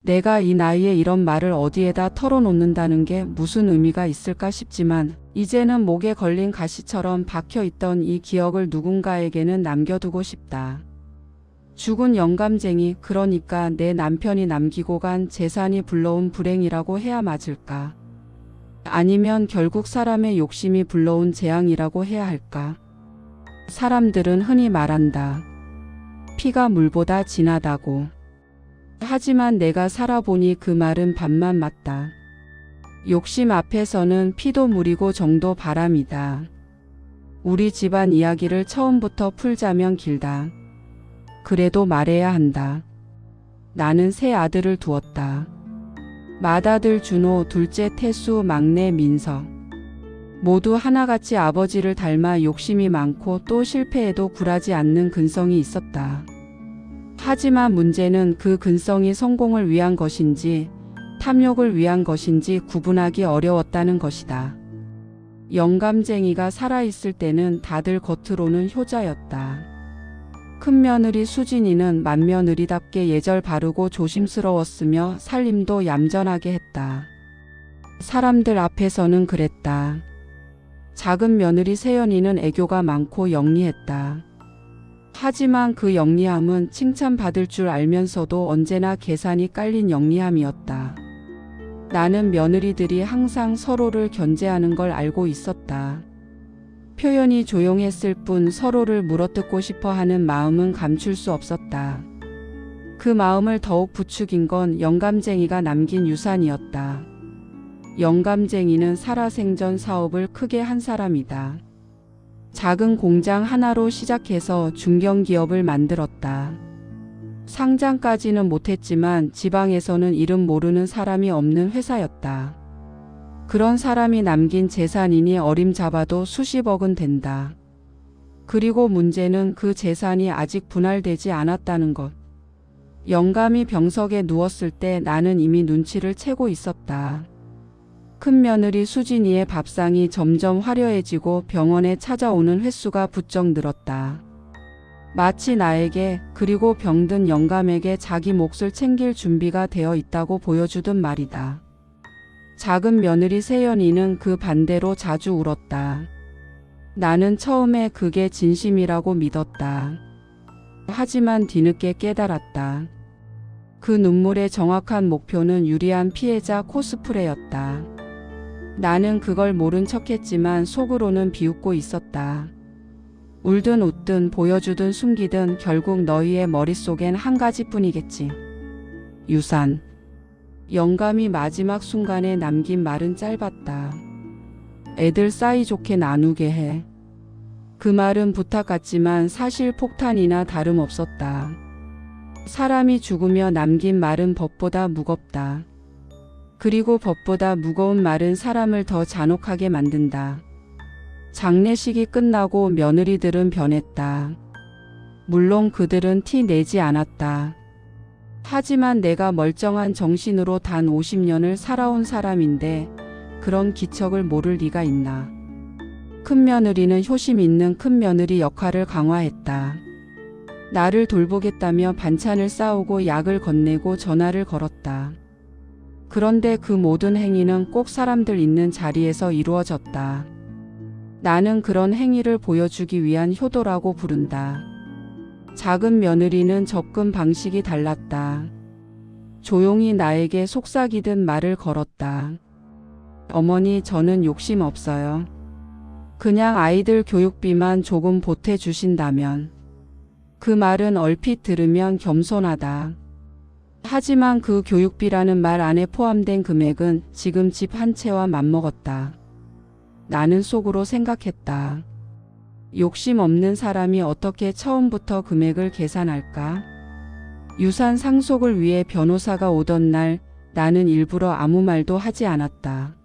내가 이 나이에 이런 말을 어디에다 털어놓는다는 게 무슨 의미가 있을까 싶지만 이제는 목에 걸린 가시처럼 박혀있던 이 기억을 누군가에게는 남겨두고 싶다. 죽은 영감쟁이, 그러니까 내 남편이 남기고 간 재산이 불러온 불행이라고 해야 맞을까? 아니면 결국 사람의 욕심이 불러온 재앙이라고 해야 할까? 사람들은 흔히 말한다. 피가 물보다 진하다고. 하지만 내가 살아보니 그 말은 반만 맞다. 욕심 앞에서는 피도 물이고 정도 바람이다. 우리 집안 이야기를 처음부터 풀자면 길다. 그래도 말해야 한다. 나는 세 아들을 두었다. 맏아들 준호, 둘째 태수, 막내 민서. 모두 하나같이 아버지를 닮아 욕심이 많고 또 실패해도 굴하지 않는 근성이 있었다. 하지만 문제는 그 근성이 성공을 위한 것인지 탐욕을 위한 것인지 구분하기 어려웠다는 것이다. 영감쟁이가 살아있을 때는 다들 겉으로는 효자였다. 큰며느리 수진이는 맏며느리답게 예절 바르고 조심스러웠으며 살림도 얌전하게 했다. 사람들 앞에서는 그랬다. 작은 며느리 세연이는 애교가 많고 영리했다. 하지만 그 영리함은 칭찬받을 줄 알면서도 언제나 계산이 깔린 영리함이었다. 나는 며느리들이 항상 서로를 견제하는 걸 알고 있었다. 표현이 조용했을 뿐 서로를 물어뜯고 싶어 하는 마음은 감출 수 없었다. 그 마음을 더욱 부추긴 건 영감쟁이가 남긴 유산이었다. 영감쟁이는 살아생전 사업을 크게 한 사람이다. 작은 공장 하나로 시작해서 중견기업을 만들었다. 상장까지는 못했지만 지방에서는 이름 모르는 사람이 없는 회사였다. 그런 사람이 남긴 재산이니 어림잡아도 수십억은 된다. 그리고 문제는 그 재산이 아직 분할되지 않았다는 것. 영감이 병석에 누웠을 때 나는 이미 눈치를 채고 있었다. 큰며느리 수진이의 밥상이 점점 화려해지고 병원에 찾아오는 횟수가 부쩍 늘었다. 마치 나에게 그리고 병든 영감에게 자기 몫을 챙길 준비가 되어 있다고 보여주듯 말이다. 작은 며느리 세연이는 그 반대로 자주 울었다. 나는 처음에 그게 진심이라고 믿었다. 하지만 뒤늦게 깨달았다. 그 눈물의 정확한 목표는 유리한 피해자 코스프레였다. 나는 그걸 모른 척했지만 속으로는 비웃고 있었다. 울든 웃든 보여주든 숨기든 결국 너희의 머릿속엔 한 가지뿐이겠지. 유산. 영감이 마지막 순간에 남긴 말은 짧았다. 애들 사이좋게 나누게 해. 그 말은 부탁 같지만 사실 폭탄이나 다름없었다. 사람이 죽으며 남긴 말은 법보다 무겁다. 그리고 법보다 무거운 말은 사람을 더 잔혹하게 만든다. 장례식이 끝나고 며느리들은 변했다. 물론 그들은 티 내지 않았다. 하지만 내가 멀쩡한 정신으로 단 50년을 살아온 사람인데 그런 기척을 모를 리가 있나. 큰며느리는 효심 있는 큰며느리 역할을 강화했다. 나를 돌보겠다며 반찬을 싸우고 약을 건네고 전화를 걸었다. 그런데 그 모든 행위는 꼭 사람들 있는 자리에서 이루어졌다. 나는 그런 행위를 보여주기 위한 효도라고 부른다. 작은 며느리는 접근 방식이 달랐다. 조용히 나에게 속삭이듯 말을 걸었다. 어머니, 저는 욕심 없어요. 그냥 아이들 교육비만 조금 보태주신다면. 그 말은 얼핏 들으면 겸손하다. 하지만 그 교육비라는 말 안에 포함된 금액은 지금 집 한 채와 맞먹었다. 나는 속으로 생각했다. 욕심 없는 사람이 어떻게 처음부터 금액을 계산할까? 유산 상속을 위해 변호사가 오던 날 나는 일부러 아무 말도 하지 않았다.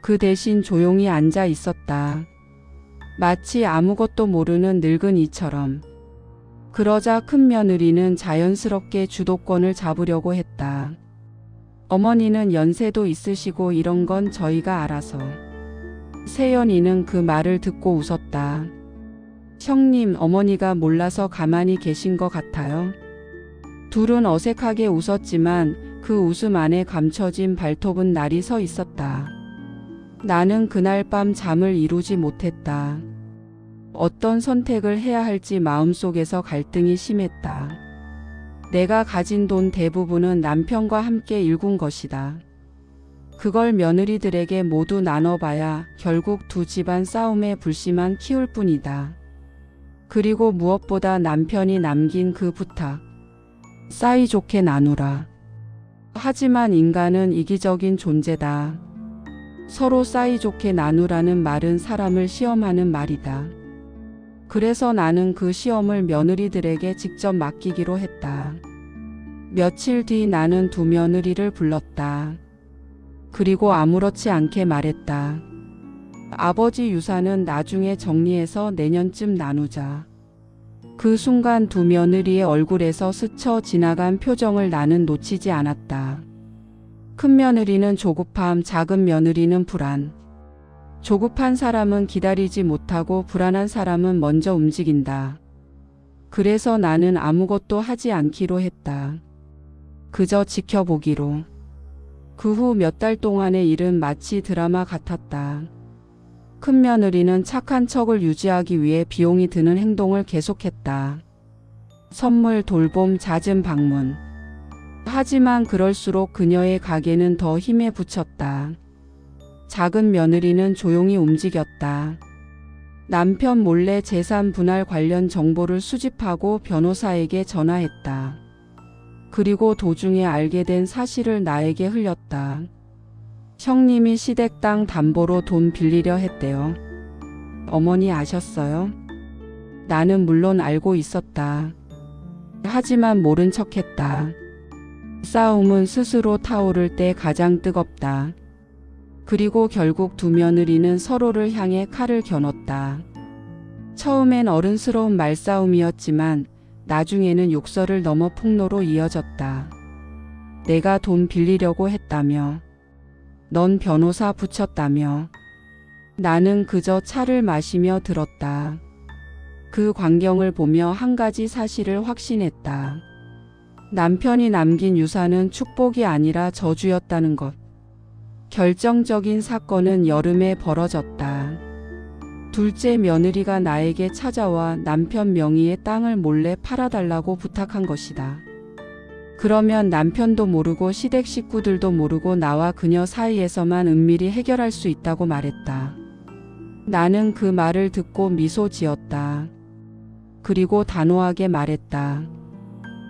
그 대신 조용히 앉아 있었다. 마치 아무것도 모르는 늙은이처럼. 그러자 큰며느리는 자연스럽게 주도권을 잡으려고 했다. 어머니는 연세도 있으시고 이런 건 저희가 알아서. 세연이는 그 말을 듣고 웃었다. 형님, 어머니가 몰라서 가만히 계신 것 같아요. 둘은 어색하게 웃었지만 그 웃음 안에 감춰진 발톱은 날이 서 있었다. 나는 그날 밤 잠을 이루지 못했다. 어떤 선택을 해야 할지 마음속에서 갈등이 심했다. 내가 가진 돈 대부분은 남편과 함께 일군 것이다. 그걸 며느리들에게 모두 나눠봐야 결국 두 집안 싸움의 불씨만 키울 뿐이다. 그리고 무엇보다 남편이 남긴 그 부탁. 사이좋게 나누라. 하지만 인간은 이기적인 존재다. 서로 사이좋게 나누라는 말은 사람을 시험하는 말이다. 그래서 나는 그 시험을 며느리들에게 직접 맡기기로 했다. 며칠 뒤 나는 두 며느리를 불렀다. 그리고 아무렇지 않게 말했다. 아버지 유산은 나중에 정리해서 내년쯤 나누자. 그 순간 두 며느리의 얼굴에서 스쳐 지나간 표정을 나는 놓치지 않았다. 큰 며느리는 조급함, 작은 며느리는 불안. 조급한 사람은 기다리지 못하고 불안한 사람은 먼저 움직인다. 그래서 나는 아무것도 하지 않기로 했다. 그저 지켜보기로. 그 후 몇 달 동안의 일은 마치 드라마 같았다. 큰 며느리는 착한 척을 유지하기 위해 비용이 드는 행동을 계속했다. 선물, 돌봄, 잦은 방문. 하지만 그럴수록 그녀의 가게는 더 힘에 부쳤다. 작은 며느리는 조용히 움직였다. 남편 몰래 재산 분할 관련 정보를 수집하고 변호사에게 전화했다. 그리고 도중에 알게 된 사실을 나에게 흘렸다. 형님이 시댁 땅 담보로 돈 빌리려 했대요. 어머니 아셨어요? 나는 물론 알고 있었다. 하지만 모른 척했다. 싸움은 스스로 타오를 때 가장 뜨겁다. 그리고 결국 두 며느리는 서로를 향해 칼을 겨눴다. 처음엔 어른스러운 말싸움이었지만 나중에는 욕설을 넘어 폭로로 이어졌다. 내가 돈 빌리려고 했다며. 넌 변호사 붙였다며. 나는 그저 차를 마시며 들었다. 그 광경을 보며 한 가지 사실을 확신했다. 남편이 남긴 유산은 축복이 아니라 저주였다는 것. 결정적인 사건은 여름에 벌어졌다. 둘째 며느리가 나에게 찾아와 남편 명의의 땅을 몰래 팔아달라고 부탁한 것이다. 그러면 남편도 모르고 시댁 식구들도 모르고 나와 그녀 사이에서만 은밀히 해결할 수 있다고 말했다. 나는 그 말을 듣고 미소 지었다. 그리고 단호하게 말했다.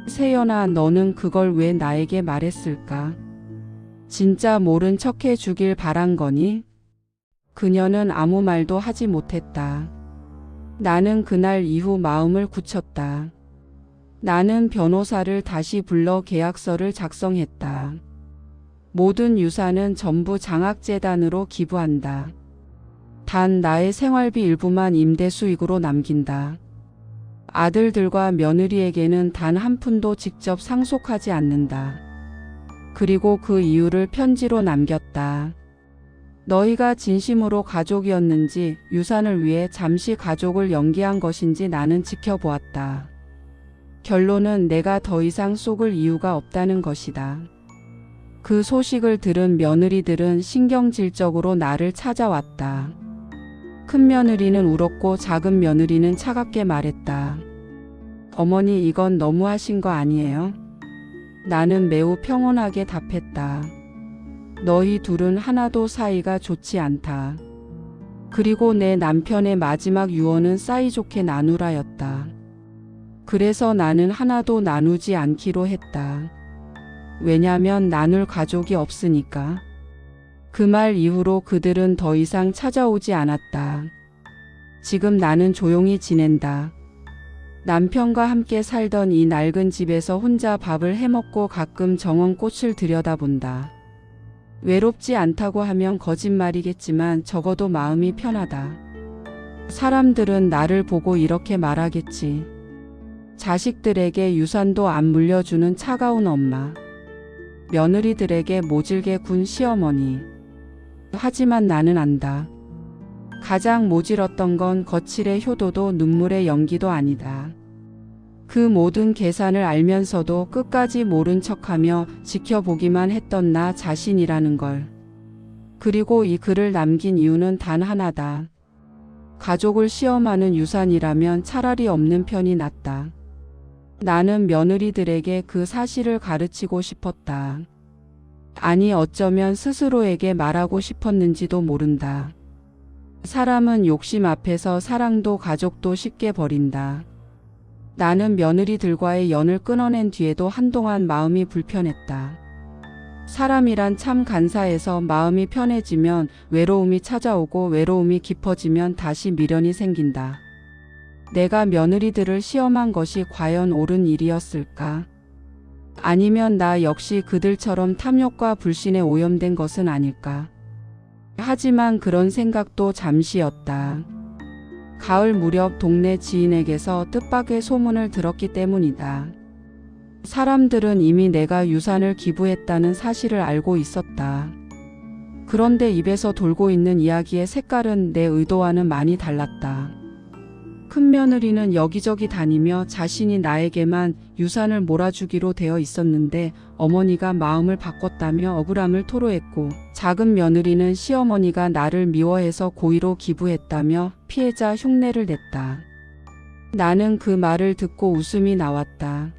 세연아, 너는 그걸 왜 나에게 말했을까? 진짜 모른 척해 주길 바란 거니? 그녀는 아무 말도 하지 못했다. 나는 그날 이후 마음을 굳혔다. 나는 변호사를 다시 불러 계약서를 작성했다. 모든 유산은 전부 장학재단으로 기부한다. 단 나의 생활비 일부만 임대 수익으로 남긴다. 아들들과 며느리에게는 단 한 푼도 직접 상속하지 않는다. 그리고 그 이유를 편지로 남겼다. 너희가 진심으로 가족이었는지 유산을 위해 잠시 가족을 연기한 것인지 나는 지켜보았다. 결론은 내가 더 이상 속을 이유가 없다는 것이다. 그 소식을 들은 며느리들은 신경질적으로 나를 찾아왔다. 큰 며느리는 울었고 작은 며느리는 차갑게 말했다. 어머니, 이건 너무하신 거 아니에요? 나는 매우 평온하게 답했다. 너희 둘은 하나도 사이가 좋지 않다. 그리고 내 남편의 마지막 유언은 사이좋게 나누라였다. 그래서 나는 하나도 나누지 않기로 했다. 왜냐면 나눌 가족이 없으니까. 그 말 이후로 그들은 더 이상 찾아오지 않았다. 지금 나는 조용히 지낸다. 남편과 함께 살던 이 낡은 집에서 혼자 밥을 해먹고 가끔 정원꽃을 들여다본다. 외롭지 않다고 하면 거짓말이겠지만 적어도 마음이 편하다. 사람들은 나를 보고 이렇게 말하겠지. 자식들에게 유산도 안 물려주는 차가운 엄마. 며느리들에게 모질게 군 시어머니. 하지만 나는 안다. 가장 모질었던 건 거칠의 효도도 눈물의 연기도 아니다. 그 모든 계산을 알면서도 끝까지 모른 척하며 지켜보기만 했던 나 자신이라는 걸. 그리고 이 글을 남긴 이유는 단 하나다. 가족을 시험하는 유산이라면 차라리 없는 편이 낫다. 나는 며느리들에게 그 사실을 가르치고 싶었다. 아니, 어쩌면 스스로에게 말하고 싶었는지도 모른다. 사람은 욕심 앞에서 사랑도 가족도 쉽게 버린다. 나는 며느리들과의 연을 끊어낸 뒤에도 한동안 마음이 불편했다. 사람이란 참 간사해서 마음이 편해지면 외로움이 찾아오고 외로움이 깊어지면 다시 미련이 생긴다. 내가 며느리들을 시험한 것이 과연 옳은 일이었을까? 아니면 나 역시 그들처럼 탐욕과 불신에 오염된 것은 아닐까? 하지만 그런 생각도 잠시였다. 가을 무렵 동네 지인에게서 뜻밖의 소문을 들었기 때문이다. 사람들은 이미 내가 유산을 기부했다는 사실을 알고 있었다. 그런데 입에서 돌고 있는 이야기의 색깔은 내 의도와는 많이 달랐다. 큰며느리는 여기저기 다니며 자신이 나에게만 유산을 몰아주기로 되어 있었는데 어머니가 마음을 바꿨다며 억울함을 토로했고, 작은 며느리는 시어머니가 나를 미워해서 고의로 기부했다며 피해자 흉내를 냈다. 나는 그 말을 듣고 웃음이 나왔다.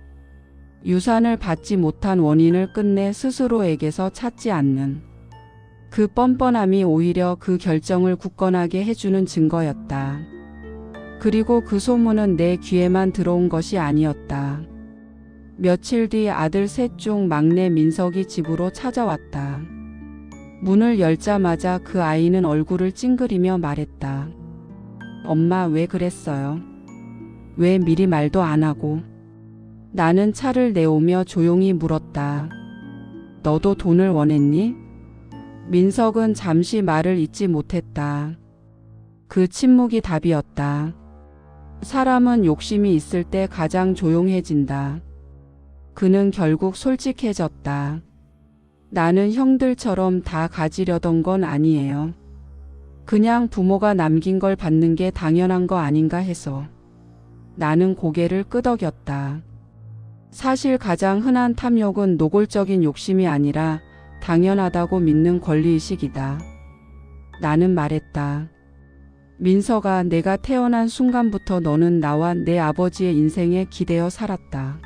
유산을 받지 못한 원인을 끝내 스스로에게서 찾지 않는 그 뻔뻔함이 오히려 그 결정을 굳건하게 해주는 증거였다. 그리고 그 소문은 내 귀에만 들어온 것이 아니었다. 며칠 뒤 아들 셋 중 막내 민석이 집으로 찾아왔다. 문을 열자마자 그 아이는 얼굴을 찡그리며 말했다. 엄마, 왜 그랬어요? 왜 미리 말도 안 하고? 나는 차를 내오며 조용히 물었다. 너도 돈을 원했니? 민석은 잠시 말을 잇지 못했다. 그 침묵이 답이었다. 사람은 욕심이 있을 때 가장 조용해진다. 그는 결국 솔직해졌다. 나는 형들처럼 다 가지려던 건 아니에요. 그냥 부모가 남긴 걸 받는 게 당연한 거 아닌가 해서. 나는 고개를 끄덕였다. 사실 가장 흔한 탐욕은 노골적인 욕심이 아니라 당연하다고 믿는 권리의식이다. 나는 말했다. 민석아, 내가 태어난 순간부터 너는 나와 내 아버지의 인생에 기대어 살았다.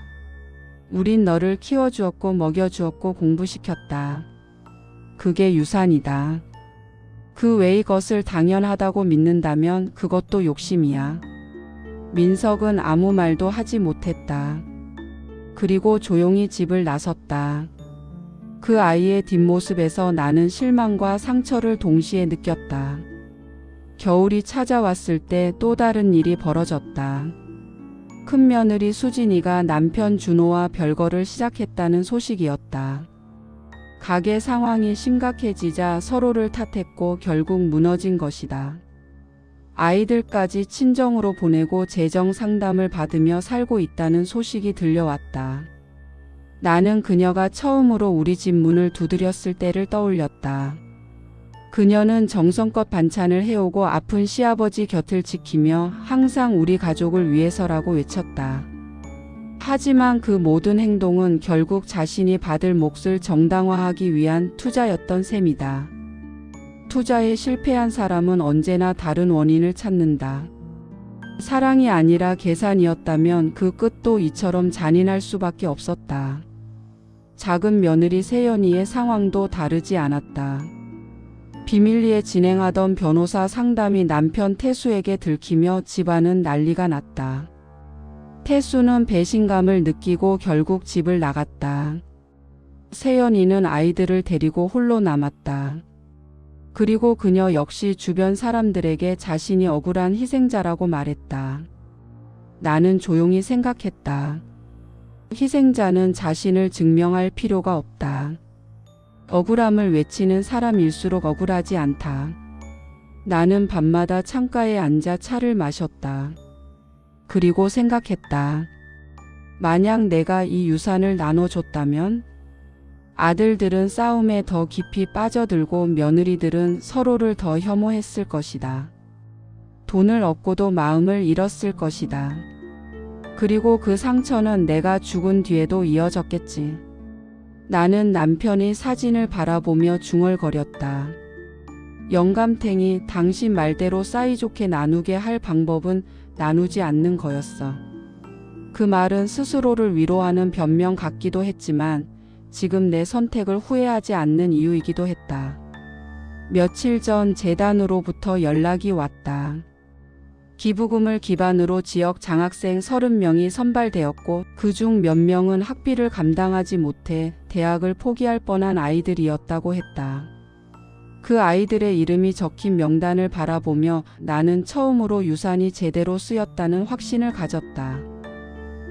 우린 너를 키워주었고 먹여주었고 공부시켰다. 그게 유산이다. 그 외의 것을 당연하다고 믿는다면 그것도 욕심이야. 민석은 아무 말도 하지 못했다. 그리고 조용히 집을 나섰다. 그 아이의 뒷모습에서 나는 실망과 상처를 동시에 느꼈다. 겨울이 찾아왔을 때 또 다른 일이 벌어졌다. 큰며느리 수진이가 남편 준호와 별거를 시작했다는 소식이었다. 가게 상황이 심각해지자 서로를 탓했고 결국 무너진 것이다. 아이들까지 친정으로 보내고 재정 상담을 받으며 살고 있다는 소식이 들려왔다. 나는 그녀가 처음으로 우리 집 문을 두드렸을 때를 떠올렸다. 그녀는 정성껏 반찬을 해오고 아픈 시아버지 곁을 지키며 항상 우리 가족을 위해서라고 외쳤다. 하지만 그 모든 행동은 결국 자신이 받을 몫을 정당화하기 위한 투자였던 셈이다. 투자에 실패한 사람은 언제나 다른 원인을 찾는다. 사랑이 아니라 계산이었다면 그 끝도 이처럼 잔인할 수밖에 없었다. 작은 며느리 세연이의 상황도 다르지 않았다. 비밀리에 진행하던 변호사 상담이 남편 태수에게 들키며 집안은 난리가 났다. 태수는 배신감을 느끼고 결국 집을 나갔다. 세연이는 아이들을 데리고 홀로 남았다. 그리고 그녀 역시 주변 사람들에게 자신이 억울한 희생자라고 말했다. 나는 조용히 생각했다. 희생자는 자신을 증명할 필요가 없다. 억울함을 외치는 사람일수록 억울하지 않다. 나는 밤마다 창가에 앉아 차를 마셨다. 그리고 생각했다. 만약 내가 이 유산을 나눠줬다면 아들들은 싸움에 더 깊이 빠져들고 며느리들은 서로를 더 혐오했을 것이다. 돈을 얻고도 마음을 잃었을 것이다. 그리고 그 상처는 내가 죽은 뒤에도 이어졌겠지. 나는 남편이 사진을 바라보며 중얼거렸다. 영감탱이, 당신 말대로 사이좋게 나누게 할 방법은 나누지 않는 거였어. 그 말은 스스로를 위로하는 변명 같기도 했지만 지금 내 선택을 후회하지 않는 이유이기도 했다. 며칠 전 재단으로부터 연락이 왔다. 기부금을 기반으로 지역 장학생 30명이 선발되었고 그중 몇 명은 학비를 감당하지 못해 대학을 포기할 뻔한 아이들이었다고 했다. 그 아이들의 이름이 적힌 명단을 바라보며 나는 처음으로 유산이 제대로 쓰였다는 확신을 가졌다.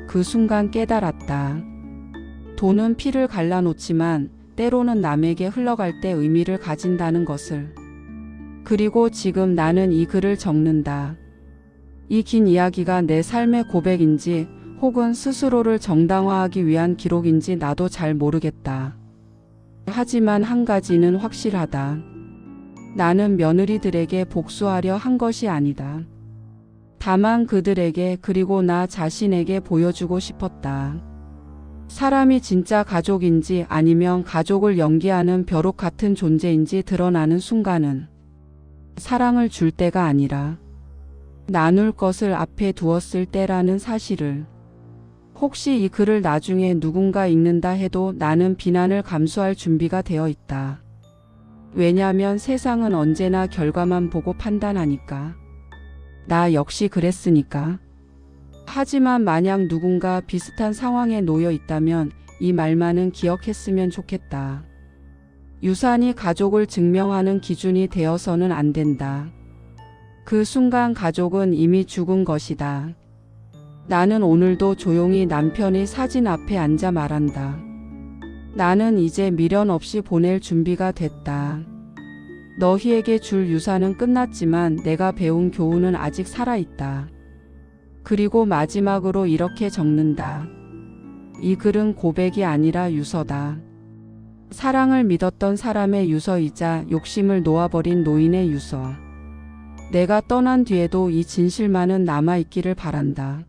그 순간 깨달았다. 돈은 피를 갈라놓지만 때로는 남에게 흘러갈 때 의미를 가진다는 것을. 그리고 지금 나는 이 글을 적는다. 이 긴 이야기가 내 삶의 고백인지 혹은 스스로를 정당화하기 위한 기록인지 나도 잘 모르겠다. 하지만 한 가지는 확실하다. 나는 며느리들에게 복수하려 한 것이 아니다. 다만 그들에게 그리고 나 자신에게 보여주고 싶었다. 사람이 진짜 가족인지 아니면 가족을 연기하는 벼룩 같은 존재인지 드러나는 순간은 사랑을 줄 때가 아니라 나눌 것을 앞에 두었을 때라는 사실을. 혹시 이 글을 나중에 누군가 읽는다 해도 나는 비난을 감수할 준비가 되어 있다. 왜냐면 세상은 언제나 결과만 보고 판단하니까. 나 역시 그랬으니까. 하지만 만약 누군가 비슷한 상황에 놓여 있다면 이 말만은 기억했으면 좋겠다. 유산이 가족을 증명하는 기준이 되어서는 안 된다. 그 순간 가족은 이미 죽은 것이다. 나는 오늘도 조용히 남편의 사진 앞에 앉아 말한다. 나는 이제 미련 없이 보낼 준비가 됐다. 너희에게 줄 유산은 끝났지만 내가 배운 교훈은 아직 살아있다. 그리고 마지막으로 이렇게 적는다. 이 글은 고백이 아니라 유서다. 사랑을 믿었던 사람의 유서이자 욕심을 놓아버린 노인의 유서. 내가 떠난 뒤에도 이 진실만은 남아있기를 바란다.